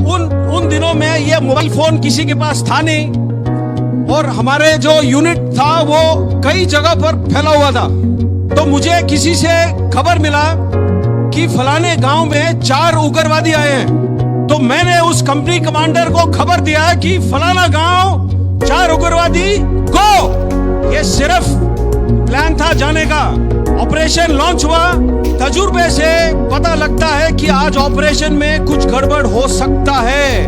उन दिनों में ये मोबाइल फोन किसी के पास था नहीं और हमारे जो यूनिट था वो कई जगह पर फैला हुआ था। तो मुझे किसी से खबर मिला कि फलाने गांव में 4 उग्रवादी आए हैं। तो मैंने उस कंपनी कमांडर को खबर दिया कि फलाना गांव 4 उग्रवादी गो। ये सिर्फ प्लान था जाने का। ऑपरेशन लॉन्च हुआ। तजुर्बे से पता लगता है कि आज ऑपरेशन में कुछ गड़बड़ हो सकता है।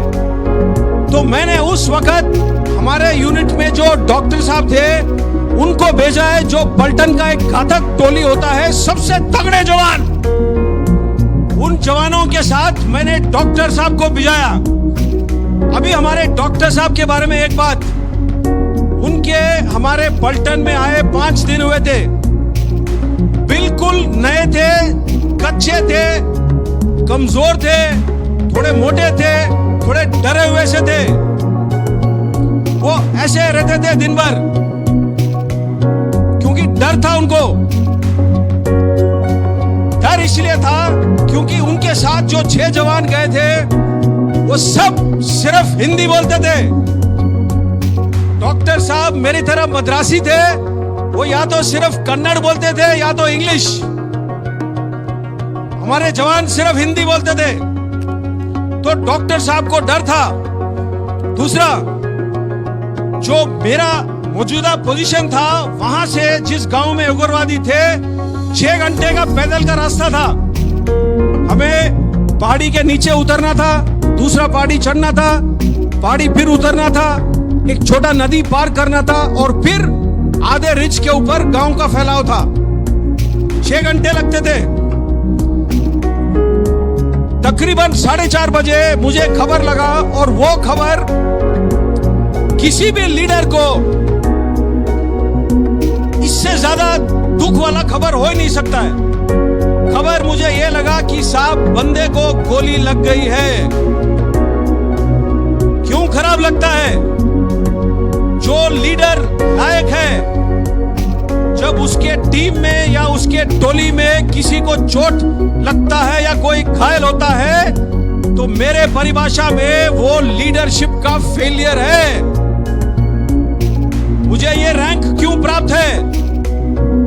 तो मैंने उस वक्त हमारे यूनिट में जो डॉक्टर साहब थे उनको भेजा है, जो पलटन का एक घातक टोली होता है, सबसे तगड़े जवान। उन जवानों के साथ मैंने डॉक्टर साहब को भिजाया। अभी हमारे डॉक्टर साहब के बारे में एक बात, उनके हमारे पलटन में आए 5 दिन हुए थे। बिल्कुल नए थे, कच्चे थे, कमजोर थे, थोड़े मोटे थे, थोड़े डरे हुए से थे। वो ऐसे रहते थे दिन भर क्योंकि डर था उनको। डर इसलिए था क्योंकि उनके साथ जो 6 जवान गए थे वो सब सिर्फ हिंदी बोलते थे। डॉक्टर साहब मेरी तरह मद्रासी थे, वो या तो सिर्फ कन्नड़ बोलते थे या तो इंग्लिश। हमारे जवान सिर्फ हिंदी बोलते थे। तो डॉक्टर साहब को डर था। दूसरा, जो मेरा मौजूदा पोजीशन था, वहां से जिस गांव में उग्रवादी थे 6 घंटे का पैदल का रास्ता था। हमें पहाड़ी के नीचे उतरना था, दूसरा पहाड़ी चढ़ना था, पहाड़ी फिर उतरना था, एक छोटा नदी पार करना था और फिर आधे रिज के ऊपर गांव का फैलाव था। 6 घंटे लगते थे। तकरीबन 4:30 बजे मुझे खबर लगा और वो खबर किसी भी लीडर को इससे ज्यादा दुख वाला खबर हो ही नहीं सकता है। खबर मुझे ये लगा कि साहब बंदे को गोली लग गई है। क्यों खराब लगता है? जो लीडर लायक है, जब उसके टीम में या उसके टोली में किसी को चोट लगता है या कोई घायल होता है, तो मेरे परिभाषा में वो लीडरशिप का फेलियर है। मुझे ये रैंक क्यों प्राप्त है?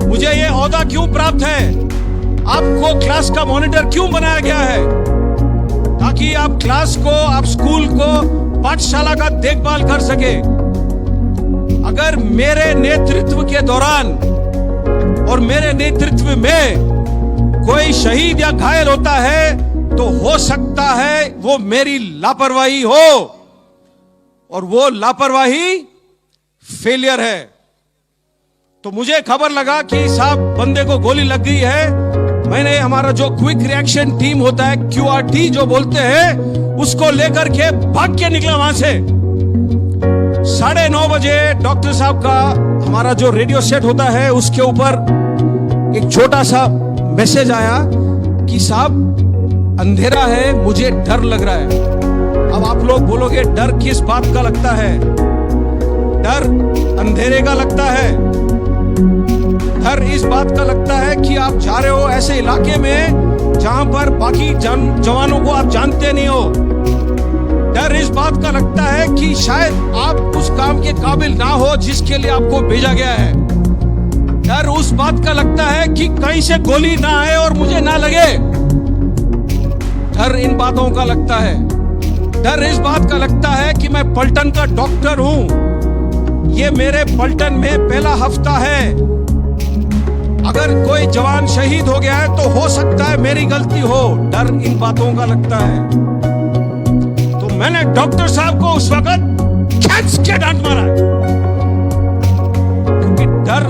मुझे ये ओहदा क्यों प्राप्त है? आपको क्लास का मॉनिटर क्यों बनाया गया है? ताकि आप क्लास को, आप स्कूल को, पाठशाला का देखभाल कर सके। अगर मेरे नेतृत्व के दौरान और मेरे नेतृत्व में कोई शहीद या घायल होता है तो हो सकता है वो मेरी लापरवाही हो, और वो लापरवाही फेलियर है। तो मुझे खबर लगा कि साहब बंदे को गोली लग गई है। मैंने हमारा जो क्विक रिएक्शन टीम होता है, QRT जो बोलते हैं, उसको लेकर के भाग के निकला वहां से। 9:30 बजे डॉक्टर साहब का हमारा जो रेडियो सेट होता है उसके ऊपर एक छोटा सा मैसेज आया कि साहब अंधेरा है, मुझे डर लग रहा है। अब आप लोग बोलोगे डर किस बात का लगता है? डर अंधेरे का लगता है। डर इस बात का लगता है कि आप जा रहे हो ऐसे इलाके में जहां पर बाकी जवानों को आप जानते नहीं हो। डर इस बात का लगता है कि शायद आप उस काम के काबिल ना हो जिसके लिए आपको भेजा गया है। डर उस बात का लगता है कि कहीं से गोली ना आए और मुझे ना लगे। डर इन बातों का लगता है। डर इस बात का लगता है कि मैं पलटन का डॉक्टर हूं, ये मेरे पलटन में पहला हफ्ता है। अगर कोई जवान शहीद हो गया है तो हो सकता है मेरी गलती हो। डर इन बातों का लगता है। तो मैंने डॉक्टर साहब को उस वक्त खींच के डांट मारा, क्योंकि डर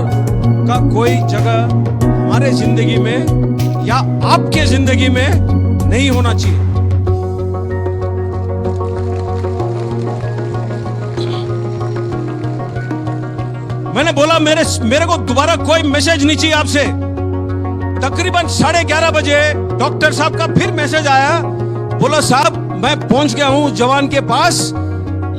का कोई जगह हमारे जिंदगी में या आपके जिंदगी में नहीं होना चाहिए। मैंने बोला मेरे को दोबारा कोई मैसेज नहीं चाहिए आपसे। तकरीबन 11:30 बजे डॉक्टर साहब का फिर मैसेज आया। बोला साहब मैं पहुंच गया हूं जवान के पास,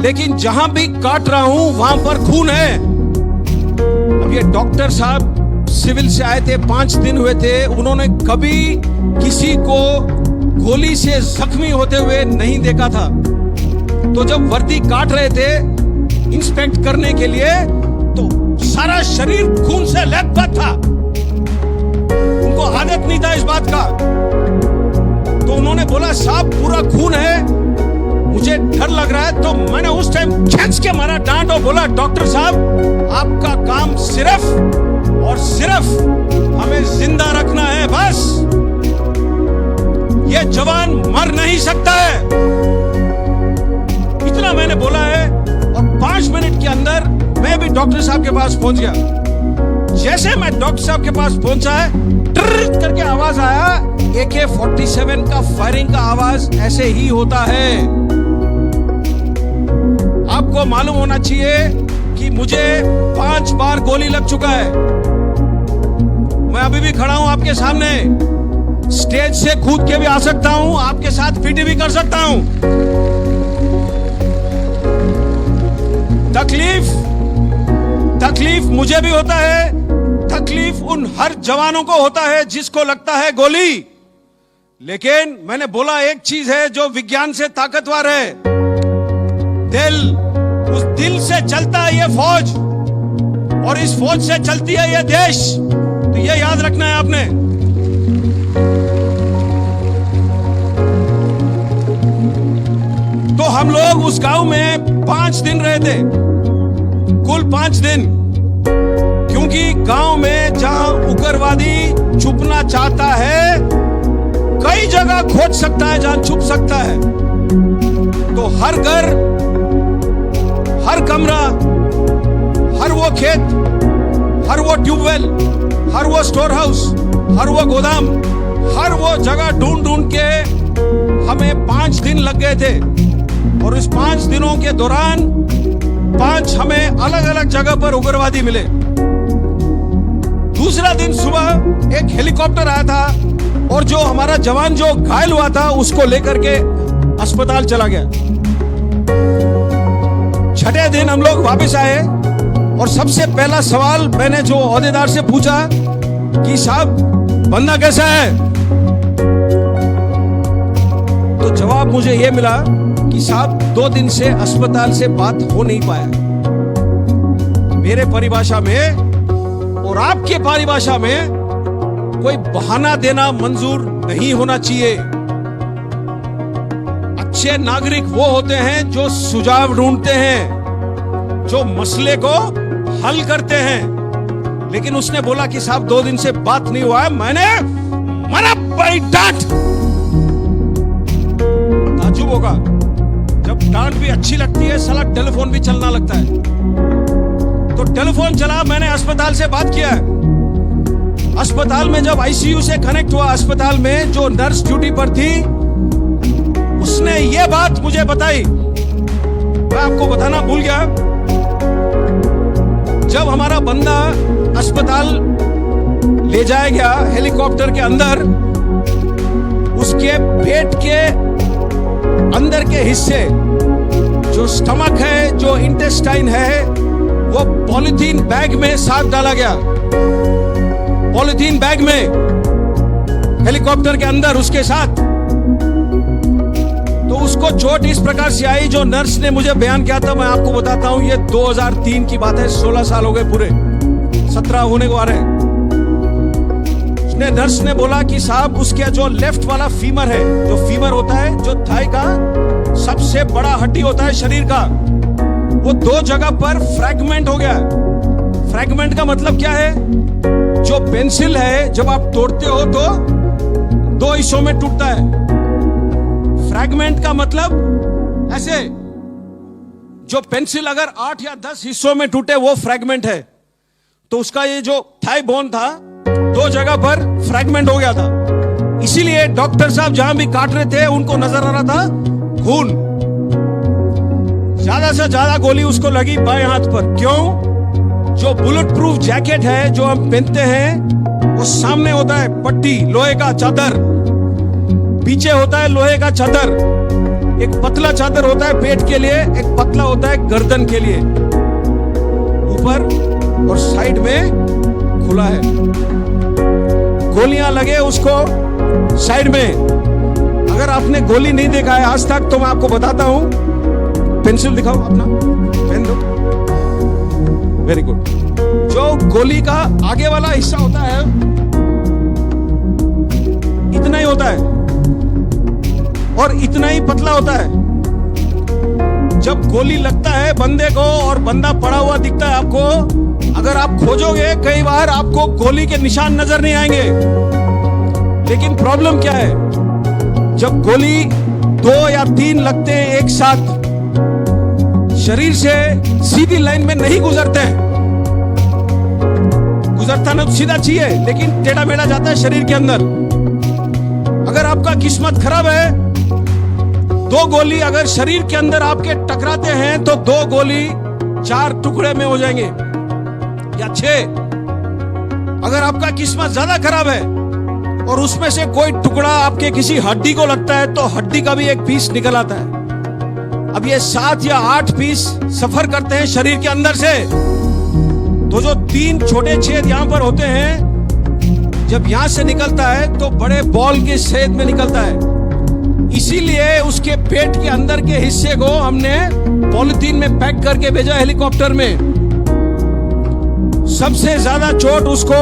लेकिन जहां भी काट रहा हूं वहां पर खून है। अब ये डॉक्टर साहब सिविल से आए थे, 5 दिन हुए थे, उन्होंने कभी किसी को गोली से जख्मी होते हुए नहीं देखा था। तो जब वर्दी काट रहे थे इंस्पेक्ट करने के लिए तो सारा शरीर खून से लथपथ था। उनको आदत नहीं था इस बात का। तो उन्होंने बोला साहब पूरा खून है, मुझे डर लग रहा है। तो मैंने उस टाइम खींच के मारा डांट और बोला डॉक्टर साहब आपका काम सिर्फ और सिर्फ हमें जिंदा रखना है, बस। ये जवान मर नहीं सकता है, इतना मैंने बोला है। और 5 मिनट के अंदर मैं भी डॉक्टर साहब के पास पहुंच गया। जैसे मैं डॉक्टर साहब के पास पहुंचा है, ट्रिट करके आवाज आया, AK-47 का फायरिंग का आवाज ऐसे ही होता है। आपको मालूम होना चाहिए कि मुझे 5 बार गोली लग चुका है। मैं अभी भी खड़ा हूं आपके सामने, स्टेज से कूद के भी आ सकता हूं, आपके साथ पीटी भी कर सकता हूं। तकलीफ मुझे भी होता है, तकलीफ उन हर जवानों को होता है जिसको लगता है गोली। लेकिन मैंने बोला एक चीज है जो विज्ञान से ताकतवर है, दिल। उस दिल से चलता है ये फौज और इस फौज से चलती है ये देश। तो ये याद रखना है आपने। तो हम लोग उस गांव में 5 दिन रहे थे, कुल 5 दिन, क्योंकि गांव में जहां उग्रवादी छुपना चाहता है कई जगह खोज सकता है जहां छुप सकता है। तो हर घर, हर कमरा, हर वो खेत, हर वो ट्यूबवेल, हर वो स्टोर हाउस, हर वो गोदाम, हर वो जगह ढूंढ ढूंढ के हमें 5 दिन लग गए थे। और इस 5 दिनों के दौरान 5 हमें अलग अलग जगह पर उग्रवादी मिले। दूसरा दिन सुबह एक हेलीकॉप्टर आया था और जो हमारा जवान जो घायल हुआ था उसको लेकर के अस्पताल चला गया। छठे दिन हम लोग वापस आए और सबसे पहला सवाल मैंने जो ओहदेदार से पूछा कि साहब बंदा कैसा है, तो जवाब मुझे यह मिला कि साहब 2 दिन से अस्पताल से बात हो नहीं पाया। मेरे परिभाषा में और आपके परिभाषा में कोई बहाना देना मंजूर नहीं होना चाहिए। अच्छे नागरिक वो होते हैं जो सुझाव ढूंढते हैं, जो मसले को हल करते हैं। लेकिन उसने बोला कि साहब 2 दिन से बात नहीं हुआ है। मैंने मना बड़ी डांट। ताज्जुब होगा, जब डांट भी अच्छी लगती है साला टेलीफोन भी चलना लगता है। तो टेलीफोन चला, मैंने अस्पताल से बात किया। अस्पताल में जब आईसीयू से कनेक्ट हुआ, अस्पताल में जो नर्स ड्यूटी पर थी उसने ये बात मुझे बताई, मैं आपको बताना भूल गया। जब हमारा बंदा अस्पताल ले जाया गया हेलीकॉप्टर के अंदर, उसके पेट के अंदर के हिस्से जो स्टमक है, जो इंटेस्टाइन है, वो पॉलिथीन बैग में साथ डाला गया। पॉलिथीन बैग में हेलीकॉप्टर के अंदर उसके साथ। तो उसको चोट इस प्रकार से आई, जो नर्स ने मुझे बयान किया था मैं आपको बताता हूं। ये 2003 की बात है, 16 साल हो गए पूरे, 17 होने को आ रहे हैं। उसने नर्स ने बोला कि साहब उसके जो लेफ्ट वाला फीमर है, जो फीमर होता है जो थाई का सबसे बड़ा हड्डी होता है शरीर का, वो 2 जगह पर फ्रैगमेंट हो गया। फ्रैगमेंट का मतलब क्या है? जो पेंसिल है जब आप तोड़ते हो तो 2 हिस्सों में टूटता है। फ्रैगमेंट का मतलब ऐसे, जो पेंसिल अगर 8 या 10 हिस्सों में टूटे वो फ्रैगमेंट है। तो उसका ये जो थाई बोन था 2 जगह पर फ्रैगमेंट हो गया था। इसीलिए डॉक्टर साहब जहां भी काट रहे थे उनको नजर आ रहा था खून। ज्यादा से ज्यादा गोली उसको लगी बाएं हाथ पर। क्यों? जो बुलेट प्रूफ जैकेट है जो हम पहनते हैं वो सामने होता है पट्टी, लोहे का चादर, पीछे होता है लोहे का चादर। एक पतला चादर होता है पेट के लिए, एक पतला होता है गर्दन के लिए। ऊपर और साइड में खुला है। गोलियां लगे उसको साइड में, अगर आपने गोली नहीं देखा है आज तक तो मैं आपको बताता हूं। पेंसिल दिखाओ अपना, पेन दो। Very good. जो गोली का आगे वाला हिस्सा होता है इतना ही होता है और इतना ही पतला होता है। जब गोली लगता है बंदे को और बंदा पड़ा हुआ दिखता है आपको, अगर आप खोजोगे कई बार आपको गोली के निशान नजर नहीं आएंगे। लेकिन प्रॉब्लम क्या है, जब गोली 2 या 3 लगते हैं एक साथ, शरीर से सीधी लाइन में नहीं गुजरते हैं। गुजरता ना तो सीधा चाहिए, लेकिन टेढ़ा मेढ़ा जाता है शरीर के अंदर। अगर आपका किस्मत खराब है, 2 गोली अगर शरीर के अंदर आपके टकराते हैं तो 2 गोली 4 टुकड़े में हो जाएंगे या 6। अगर आपका किस्मत ज्यादा खराब है और उसमें से कोई टुकड़ा आपके किसी हड्डी को लगता है तो हड्डी का भी एक पीस निकल आता है। अब ये 7 या 8 पीस सफर करते हैं शरीर के अंदर से। तो जो 3 छोटे छेद यहां पर होते हैं, जब यहां से निकलता है तो बड़े बॉल के छेद में निकलता है। इसीलिए उसके पेट के अंदर के हिस्से को हमने पॉलिथीन में पैक करके भेजा हेलीकॉप्टर में। सबसे ज्यादा चोट उसको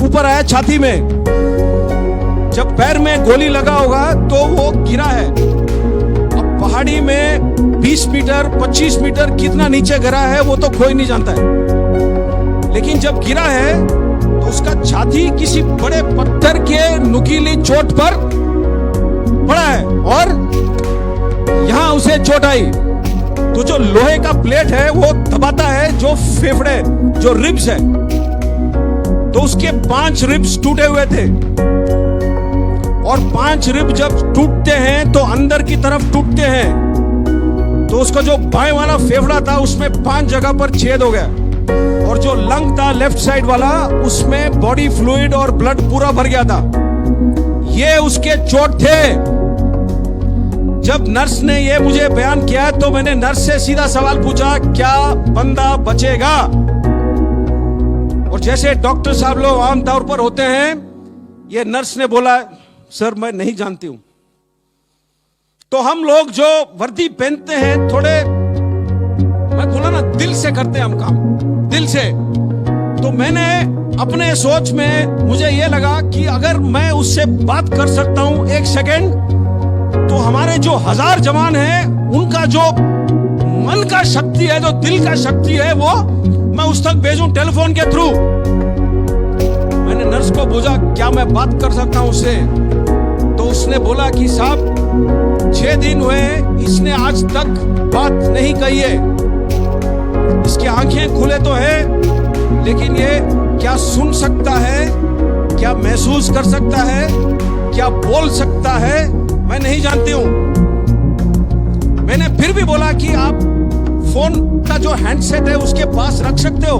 ऊपर आया छाती में। जब पैर में गोली लगा होगा तो वो गिरा है। अब पहाड़ी में 20 मीटर 25 मीटर कितना नीचे गिरा है वो तो कोई नहीं जानता है, लेकिन जब गिरा है तो उसका छाती किसी बड़े पत्थर के नुकीली चोट पर पड़ा है और यहां उसे चोट आई। तो जो लोहे का प्लेट है वो दबाता है जो फेफड़े, जो रिब्स है। तो उसके 5 रिब्स टूटे हुए थे और 5 रिब जब टूटते हैं तो अंदर की तरफ टूटते हैं। तो उसका जो बाएं वाला फेफड़ा था उसमें 5 जगह पर छेद हो गया और जो लंग था लेफ्ट साइड वाला उसमें बॉडी फ्लूइड और ब्लड पूरा भर गया था। ये उसके चोट थे। जब नर्स ने ये मुझे बयान किया तो मैंने नर्स से सीधा सवाल पूछा, क्या बंदा बचेगा? और जैसे डॉक्टर साहब लोग आमतौर पर होते हैं, ये नर्स ने बोला, सर मैं नहीं जानती हूं। तो हम लोग जो वर्दी पहनते हैं थोड़े, मैं बोला ना, दिल से करते हैं हम काम, दिल से। तो मैंने अपने सोच में मुझे ये लगा कि अगर मैं उससे बात कर सकता हूं 1 सेकेंड, तो हमारे जो 1000 जवान हैं उनका जो मन का शक्ति है, जो दिल का शक्ति है, वो मैं उस तक भेजूं टेलीफोन के थ्रू। मैंने नर्स को पूछा, क्या मैं बात कर सकता हूं उससे? तो उसने बोला कि साहब 6 दिन हुए इसने आज तक बात नहीं कही है। इसकी आंखें खुले तो है, लेकिन ये क्या सुन सकता है, क्या महसूस कर सकता है, क्या बोल सकता है, मैं नहीं जानती हूं। मैंने फिर भी बोला कि आप फोन का जो हैंडसेट है उसके पास रख सकते हो?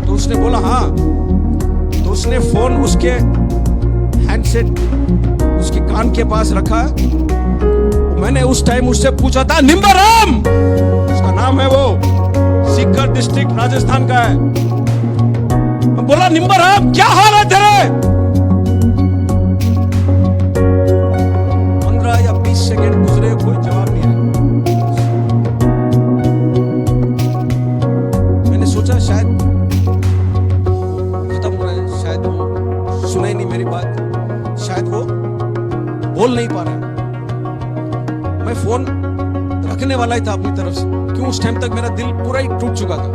तो उसने बोला हाँ। तो उसने फोन उसके हैंडसेट उसके कान के पास रखा। मैंने उस टाइम उससे पूछा था, निम्बराम उसका नाम है, वो सीकर डिस्ट्रिक्ट राजस्थान का है। मैं बोला, निम्बराम क्या हाल है तेरे? 15 या 20 सेकेंड गुजरे, कोई जवाब नहीं है। मैंने सोचा शायद खत्म हो रहा है, शायद वो सुना ही नहीं मेरी बात, शायद वो बोल नहीं पा रहे। मैं फोन रखने वाला ही था अपनी तरफ से, क्यों उस टाइम तक मेरा दिल पूरा ही टूट चुका था।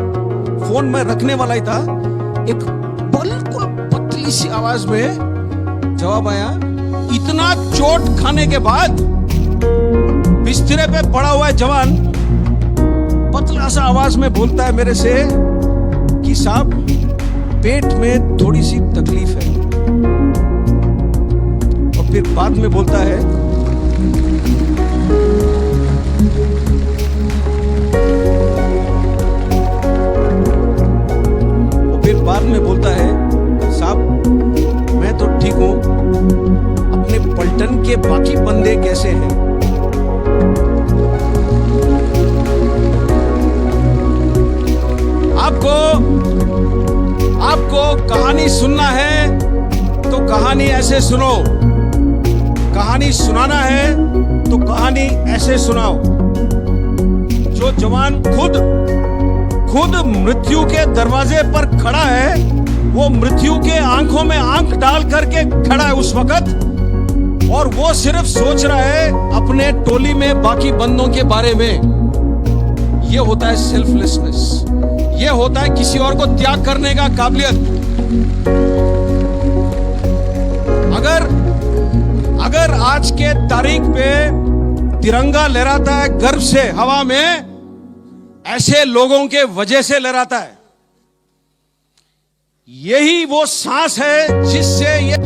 फोन मैं रखने वाला ही था, एक बिल्कुल पतली सी आवाज में जवाब आया। इतना चोट खाने के बाद बिस्तरे पे पड़ा हुआ है जवान, पतला सा आवाज में बोलता है मेरे से कि साहब पेट में थोड़ी सी तकलीफ है। और फिर बाद में बोलता है, बाद में बोलता है, साहब मैं तो ठीक हूं, अपने पलटन के बाकी बंदे कैसे हैं? आपको कहानी सुनना है तो कहानी ऐसे सुनो। कहानी सुनाना है तो कहानी ऐसे सुनाओ। जो जवान खुद मृत्यु के दरवाजे पर खड़ा है, वो मृत्यु के आंखों में आंख डाल करके खड़ा है उस वक्त, और वो सिर्फ सोच रहा है अपने टोली में बाकी बंदों के बारे में। ये होता है सेल्फलेसनेस, ये होता है किसी और को त्याग करने का काबिलियत। अगर आज के तारीख पे तिरंगा लहराता है गर्व से हवा में, ऐसे लोगों के वजह से लहराता है। यही वो सांस है जिससे ये